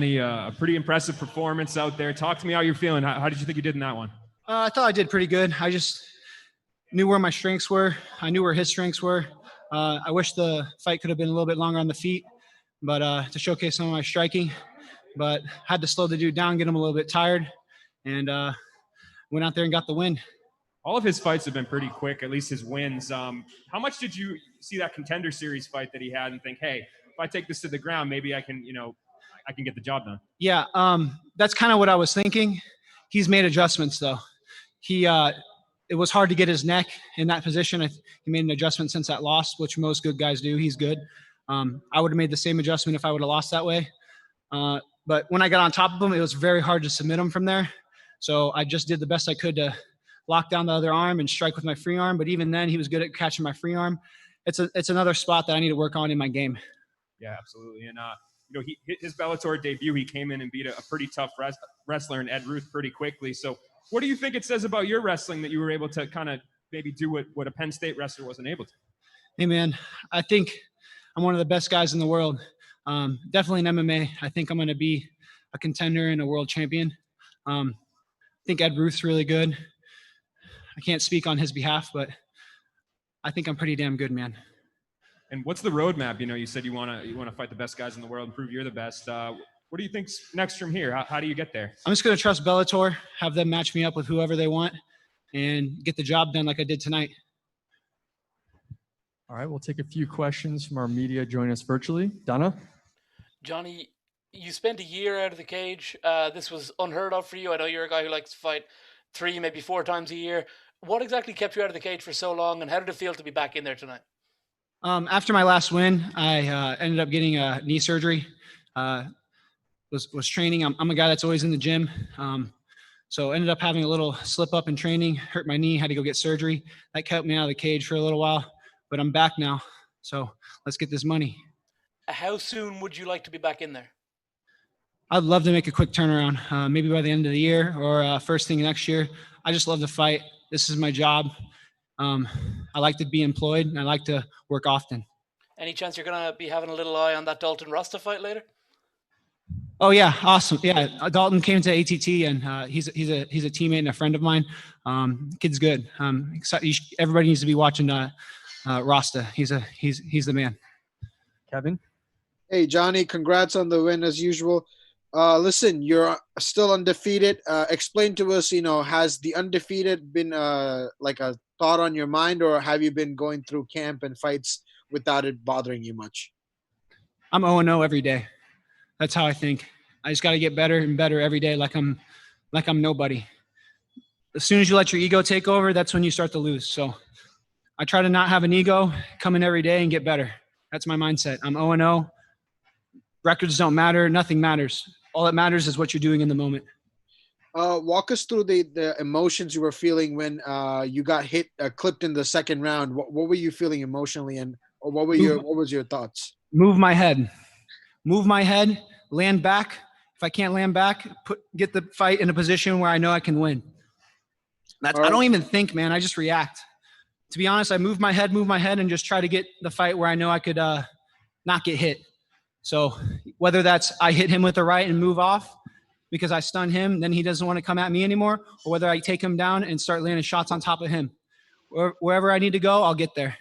A pretty impressive performance out there. Talk to me how you're feeling. How did you think you did in that one? I thought I did pretty good. I just knew where my strengths were. I knew where his strengths were. I wish the fight could have been a little bit longer on the feet, but to showcase some of my striking. But had to slow the dude down, get him a little bit tired, and went out there and got the win. All of his fights have been pretty quick, at least his wins. How much did you see that Contender Series fight that he had and think, hey, if I take this to the ground, maybe I can, I can get the job done? Yeah, that's kind of what I was thinking. He's made adjustments, though. It was hard to get his neck in that position. He made an adjustment since that loss, which most good guys do. He's good. I would have made the same adjustment if I would have lost that way. But when I got on top of him, it was very hard to submit him from there. So I just did the best I could to lock down the other arm and strike with my free arm. But even then, he was good at catching my free arm. It's another spot that I need to work on in my game. Yeah, absolutely. And his Bellator debut, he came in and beat a pretty tough wrestler in Ed Ruth pretty quickly. So what do you think it says about your wrestling that you were able to kind of maybe do what a Penn State wrestler wasn't able to? Hey, man, I think I'm one of the best guys in the world. Definitely in MMA. I think I'm going to be a contender and a world champion. I think Ed Ruth's really good. I can't speak on his behalf, but I think I'm pretty damn good, man. And what's the roadmap? You said you want to fight the best guys in the world and prove you're the best. What do you think's next from here? How do you get there? I'm just going to trust Bellator, have them match me up with whoever they want, and get the job done like I did tonight. All right, we'll take a few questions from our media joining us virtually. Donna? Johnny, you spent a year out of the cage. This was unheard of for you. I know you're a guy who likes to fight 3, maybe 4 times a year. What exactly kept you out of the cage for so long, and how did it feel to be back in there tonight? After my last win, I ended up getting a knee surgery. Was training. I'm a guy that's always in the gym. So ended up having a little slip up in training, hurt my knee, had to go get surgery. That kept me out of the cage for a little while, but I'm back now. So let's get this money. How soon would you like to be back in there? I'd love to make a quick turnaround, maybe by the end of the year or first thing next year. I just love to fight. This is my job. I like to be employed, and I like to work often. Any chance you're going to be having a little eye on that Dalton Rasta fight later? Oh yeah, awesome. Yeah, Dalton came to ATT, and he's a teammate and a friend of mine. Kid's good. Everybody needs to be watching Rasta. He's the man. Kevin? Hey Johnny, congrats on the win as usual. Listen, you're still undefeated. Explain to us, has the undefeated been like a thought on your mind, or have you been going through camp and fights without it bothering you much? I'm 0-0 every day. That's how I think. I just got to get better and better every day, like I'm nobody. As soon as you let your ego take over, that's when you start to lose. So I try to not have an ego, come in every day and get better. That's my mindset. I'm 0-0. Records don't matter. Nothing matters. All that matters is what you're doing in the moment. Walk us through the emotions you were feeling when you got clipped in the second round. What were you feeling emotionally, and what was your thoughts? Move my head, land back. If I can't land back, get the fight in a position where I know I can win. Right. I don't even think, man. I just react. To be honest, I move my head, and just try to get the fight where I know I could not get hit. So whether that's I hit him with a right and move off because I stun him, then he doesn't want to come at me anymore, or whether I take him down and start landing shots on top of him. Wherever I need to go, I'll get there.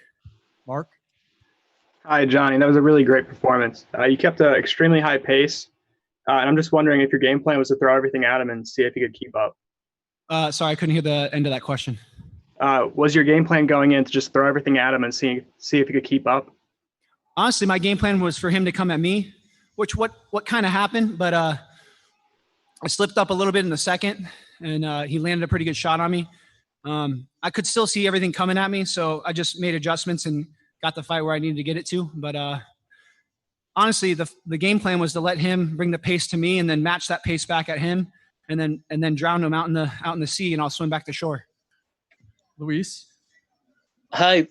Mark? Hi, Johnny. That was a really great performance. You kept an extremely high pace, and I'm just wondering if your game plan was to throw everything at him and see if he could keep up. Sorry, I couldn't hear the end of that question. Was your game plan going in to just throw everything at him and see if he could keep up? Honestly, my game plan was for him to come at me, which what kind of happened, but I slipped up a little bit in the second, and he landed a pretty good shot on me. I could still see everything coming at me, so I just made adjustments and got the fight where I needed to get it to. But honestly, the game plan was to let him bring the pace to me and then match that pace back at him, and then drown him out in the sea, and I'll swim back to shore. Luis? Hi.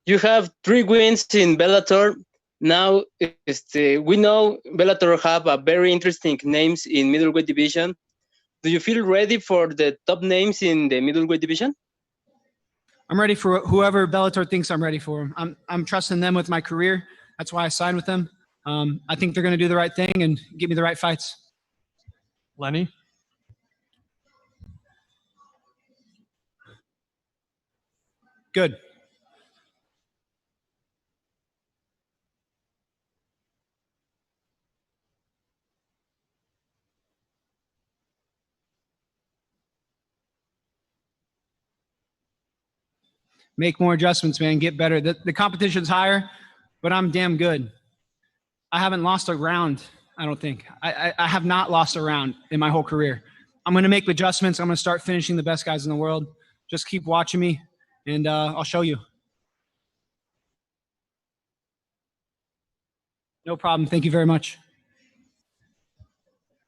You have 3 wins in Bellator. Now, we know Bellator have a very interesting names in middleweight division. Do you feel ready for the top names in the middleweight division? I'm ready for whoever Bellator thinks I'm ready for. I'm trusting them with my career. That's why I signed with them. I think they're going to do the right thing and give me the right fights. Lenny? Good. Make more adjustments, man. Get better. The competition's higher, but I'm damn good. I haven't lost a round, I don't think. I have not lost a round in my whole career. I'm going to make adjustments. I'm going to start finishing the best guys in the world. Just keep watching me, and I'll show you. No problem. Thank you very much.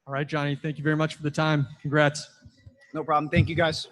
All right, Johnny. Thank you very much for the time. Congrats. No problem. Thank you, guys.